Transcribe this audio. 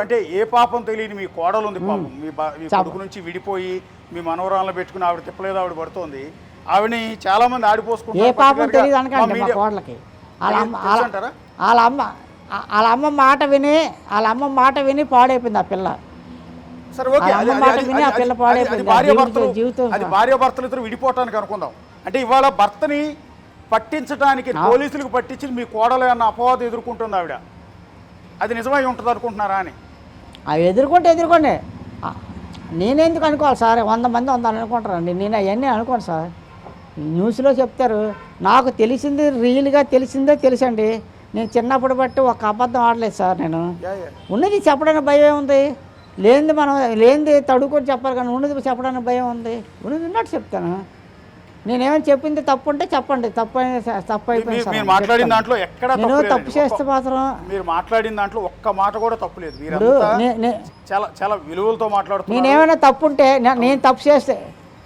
అంటే ఏ పాపం తెలియని మీ కోడలు ఉంది పాపం, మీ కొడుకు నుంచి విడిపోయి మీ మనవరాలను పెట్టుకుని ఆవిడ తిప్పలేదు, ఆవిడ పడుతోంది. ఆవిడని చాలా మంది ఏ ఆడిపోసుకుంటారు. పాపం తెలియదు అనకండి మా కోడలకి. వాళ్ళ అమ్మ మాట విని పాడైపోయింది ఆ పిల్ల. సరే ఓకే, అది భార్యాభర్తలు ఇద్దరు విడిపోవటానికి అనుకుందాం. అంటే ఇవాళ భర్తని పట్టించడానికి పోలీసులకు పట్టించి మీ కోడలు అన్న అపవాదం ఎదుర్కొంటుంది ఆవిడ, అది నిజమై ఉంటుంది అనుకుంటున్నారా అని? అవి ఎదుర్కోండి. నేనెందుకు అనుకోవాలి సార్? 100 మంది 100 అనుకుంటారండి. నేను అవన్నీ అనుకోను సార్. న్యూస్లో చెప్తారు. నాకు తెలిసింది రియల్గా తెలుసండి. నేను చిన్నప్పుడు బట్టి ఒక అబద్ధం ఆడలేదు సార్. నేను ఉన్నది చెప్పడానికి భయం ఉంది, లేనిది తడుకొని చెప్పాలి, కానీ ఉన్నది చెప్పడానికి భయం ఉంది. ఉన్నది ఉన్నట్టు చెప్తాను. నేనేమైనా చెప్పింది తప్పు ఉంటే చెప్పండి, తప్పు అయిపోయింది. మీరు మాట్లాడిన దాంట్లో ఎక్కడ నేను తప్పు చేస్తే మాత్రం మీరు మాట్లాడిన దాంట్లో ఒక్క మాట కూడా తప్పు లేదు. మీరు చాలా చాలా విలువలతో మాట్లాడుతున్నారు. నేనేమైనా తప్పు ఉంటే నేను తప్పు చేస్తే